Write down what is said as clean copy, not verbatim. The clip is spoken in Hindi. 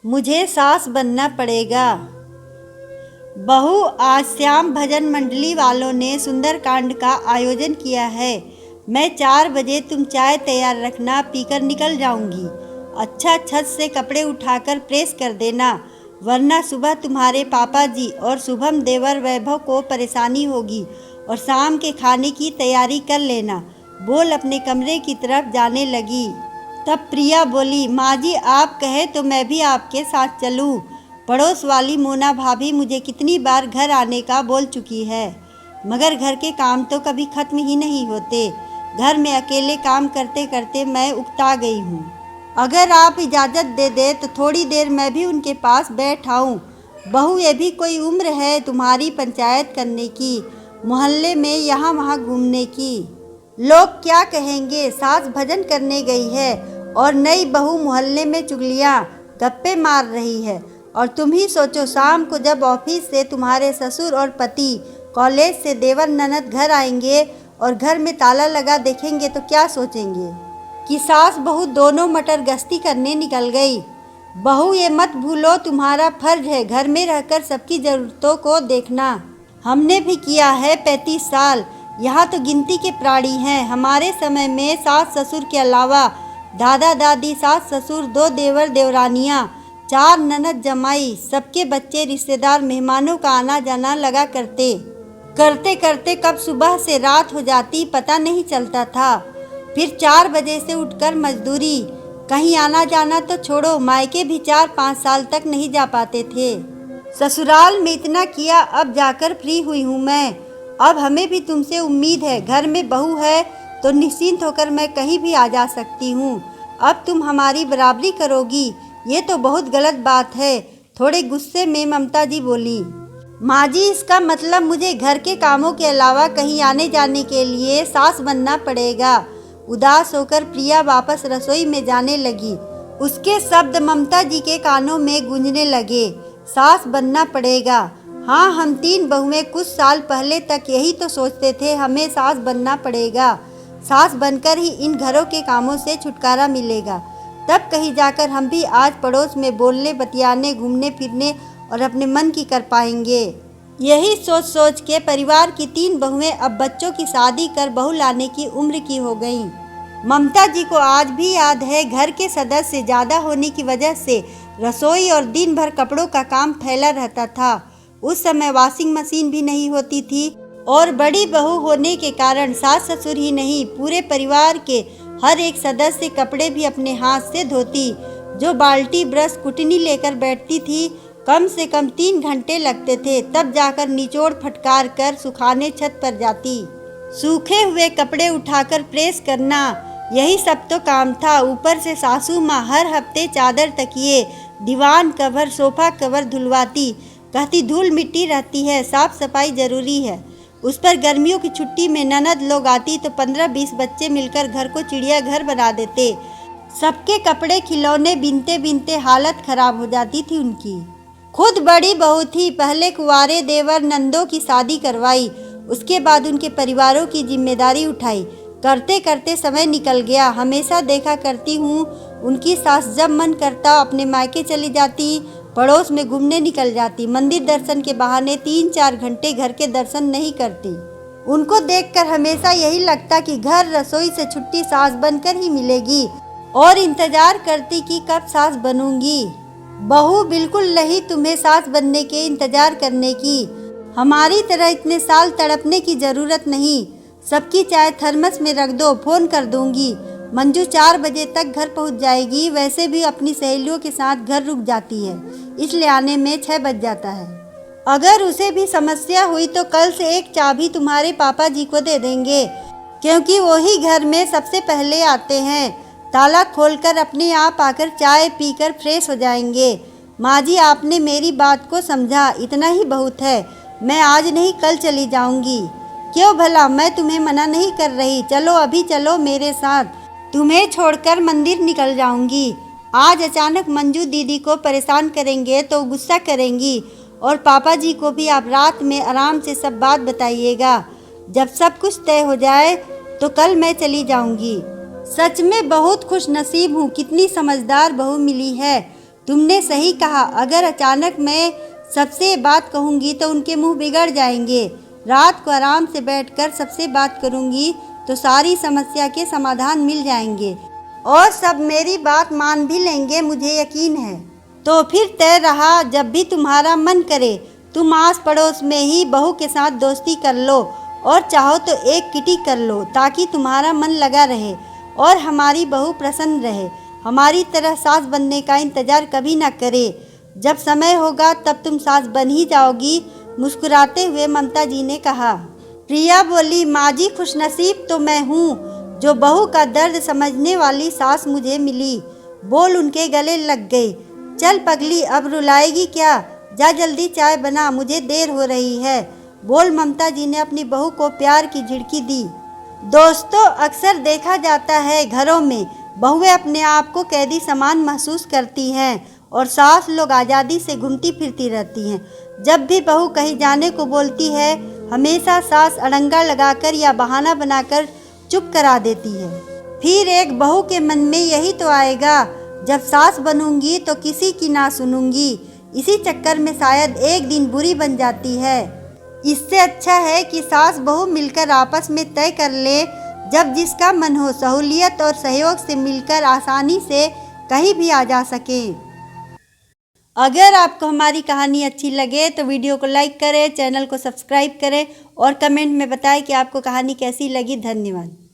मुझे सास बनना पड़ेगा। बहू, आज श्याम भजन मंडली वालों ने सुंदरकांड का आयोजन किया है। मैं 4 बजे, तुम चाय तैयार रखना, पीकर निकल जाऊंगी। अच्छा, छत से कपड़े उठाकर प्रेस कर देना, वरना सुबह तुम्हारे पापा जी और शुभम देवर वैभव को परेशानी होगी। और शाम के खाने की तैयारी कर लेना। बोल अपने कमरे की तरफ जाने लगी। तब प्रिया बोली, माँ जी आप कहे तो मैं भी आपके साथ चलूँ। पड़ोस वाली मोना भाभी मुझे कितनी बार घर आने का बोल चुकी है, मगर घर के काम तो कभी खत्म ही नहीं होते। घर में अकेले काम करते करते मैं उकता गई हूँ। अगर आप इजाज़त दे दे तो थोड़ी देर मैं भी उनके पास बैठ आऊँ। बहू, ये भी कोई उम्र है तुम्हारी पंचायत करने की, मोहल्ले में यहाँ वहाँ घूमने की? लोग क्या कहेंगे? सास भजन करने गई है और नई बहू मोहल्ले में चुगलियाँ गप्पे मार रही है। और तुम ही सोचो, शाम को जब ऑफिस से तुम्हारे ससुर और पति, कॉलेज से देवर ननद घर आएंगे और घर में ताला लगा देखेंगे तो क्या सोचेंगे कि सास बहू दोनों मटर गश्ती करने निकल गई। बहू, ये मत भूलो, तुम्हारा फर्ज है घर में रहकर सबकी ज़रूरतों को देखना। हमने भी किया है 35 साल। यहाँ तो गिनती के प्राणी हैं। हमारे समय में सास ससुर के अलावा दादा दादी, सास ससुर, 2 देवर देवरानियाँ, 4 ननद जमाई, सबके बच्चे, रिश्तेदार, मेहमानों का आना जाना लगा करते करते कब सुबह से रात हो जाती पता नहीं चलता था। फिर 4 बजे से उठकर मजदूरी, कहीं आना जाना तो छोड़ो, मायके भी 4-5 साल तक नहीं जा पाते थे। ससुराल में इतना किया, अब जाकर फ्री हुई हूँ मैं। अब हमें भी तुमसे उम्मीद है। घर में बहू है तो निश्चिंत होकर मैं कहीं भी आ जा सकती हूँ। अब तुम हमारी बराबरी करोगी, ये तो बहुत गलत बात है। थोड़े गुस्से में ममता जी बोली, माँ जी इसका मतलब मुझे घर के कामों के अलावा कहीं आने जाने के लिए सास बनना पड़ेगा। उदास होकर प्रिया वापस रसोई में जाने लगी। उसके शब्द ममता जी के कानों में गूंजने लगे। सास बनना पड़ेगा। हाँ, हम 3 बहुएं कुछ साल पहले तक यही तो सोचते थे, हमें सास बनना पड़ेगा। सास बनकर ही इन घरों के कामों से छुटकारा मिलेगा। तब कहीं जाकर हम भी आज पड़ोस में बोलने, बतियाने, घूमने फिरने और अपने मन की कर पाएंगे। यही सोच सोच के परिवार की 3 बहुएं अब बच्चों की शादी कर बहू लाने की उम्र की हो गईं। ममता जी को आज भी याद है, घर के सदस्य ज़्यादा होने की वजह से रसोई और दिन भर कपड़ों का काम फैला रहता था। उस समय वॉशिंग मशीन भी नहीं होती थी और बड़ी बहू होने के कारण सास ससुर ही नहीं, पूरे परिवार के हर एक सदस्य कपड़े भी अपने हाथ से धोती। जो बाल्टी, ब्रश, कुटनी लेकर बैठती थी, कम से कम 3 घंटे लगते थे, तब जाकर निचोड़ फटकार कर सुखाने छत पर जाती। सूखे हुए कपड़े उठाकर प्रेस करना, यही सब तो काम था। ऊपर से सासू माँ हर हफ्ते चादर, तकिए, दीवान कवर, सोफा कवर धुलवाती। कहती धूल मिट्टी रहती है, साफ सफाई जरूरी है। उस पर गर्मियों की छुट्टी में ननद लोग आती तो 15-20 बच्चे मिलकर घर को चिड़ियाघर बना देते। सबके कपड़े, खिलौने बीनते बीनते हालत खराब हो जाती थी उनकी। खुद बड़ी बहू थी, पहले कुंवारे देवर नंदों की शादी करवाई, उसके बाद उनके परिवारों की जिम्मेदारी उठाई। करते करते समय निकल गया। हमेशा देखा करती हूँ उनकी सास जब मन करता अपने मायके चली जाती, पड़ोस में घूमने निकल जाती, मंदिर दर्शन के बहाने 3-4 घंटे घर के दर्शन नहीं करती। उनको देखकर हमेशा यही लगता कि घर, रसोई से छुट्टी सास बनकर ही मिलेगी, और इंतजार करती कि कब सास बनूंगी। बहू, बिल्कुल नहीं तुम्हें सास बनने के इंतजार करने की। हमारी तरह इतने साल तड़पने की ज़रूरत नहीं। सबकी चाय थर्मस में रख दो, फ़ोन कर दूंगी। मंजू 4 बजे तक घर पहुंच जाएगी। वैसे भी अपनी सहेलियों के साथ घर रुक जाती है, इसलिए आने में 6 बज जाता है। अगर उसे भी समस्या हुई तो कल से एक चाबी तुम्हारे पापा जी को दे देंगे, क्योंकि वो ही घर में सबसे पहले आते हैं। ताला खोलकर अपने आप आकर चाय पीकर फ्रेश हो जाएंगे। माँ जी, आपने मेरी बात को समझा, इतना ही बहुत है। मैं आज नहीं कल चली जाऊंगी। क्यों भला? मैं तुम्हें मना नहीं कर रही। चलो, अभी चलो मेरे साथ, तुम्हें छोड़कर मंदिर निकल जाऊंगी। आज अचानक मंजू दीदी को परेशान करेंगे तो गुस्सा करेंगी, और पापा जी को भी आप रात में आराम से सब बात बताइएगा। जब सब कुछ तय हो जाए तो कल मैं चली जाऊंगी। सच में बहुत खुश नसीब हूँ, कितनी समझदार बहू मिली है। तुमने सही कहा, अगर अचानक मैं सबसे बात कहूँगी तो उनके मुंह बिगड़ जाएंगे। रात को आराम से बैठकर सबसे बात करूँगी तो सारी समस्या के समाधान मिल जाएंगे और सब मेरी बात मान भी लेंगे, मुझे यकीन है। तो फिर तय रहा, जब भी तुम्हारा मन करे तुम आस पड़ोस में ही बहू के साथ दोस्ती कर लो और चाहो तो एक किटी कर लो, ताकि तुम्हारा मन लगा रहे और हमारी बहू प्रसन्न रहे। हमारी तरह सास बनने का इंतज़ार कभी ना करे। जब समय होगा तब तुम सास बन ही जाओगी, मुस्कुराते हुए ममता जी ने कहा। प्रिया बोली, माँ जी खुशनसीब तो मैं हूँ जो बहू का दर्द समझने वाली सास मुझे मिली। बोल उनके गले लग गई। चल पगली, अब रुलाएगी क्या? जा जल्दी चाय बना, मुझे देर हो रही है। बोल ममता जी ने अपनी बहू को प्यार की झिड़की दी। दोस्तों, अक्सर देखा जाता है घरों में बहुएं अपने आप को कैदी समान महसूस करती हैं और सास लोग आज़ादी से घूमती फिरती रहती हैं। जब भी बहू कहीं जाने को बोलती है, हमेशा सास अड़ंगा लगाकर या बहाना बनाकर चुप करा देती है। फिर एक बहू के मन में यही तो आएगा, जब सास बनूंगी तो किसी की ना सुनूंगी। इसी चक्कर में शायद एक दिन बुरी बन जाती है। इससे अच्छा है कि सास बहू मिलकर आपस में तय कर ले, जब जिसका मन हो सहूलियत और सहयोग से मिलकर आसानी से कहीं भी आ जा सके। अगर आपको हमारी कहानी अच्छी लगे तो वीडियो को लाइक करें, चैनल को सब्सक्राइब करें और कमेंट में बताएं कि आपको कहानी कैसी लगी। धन्यवाद।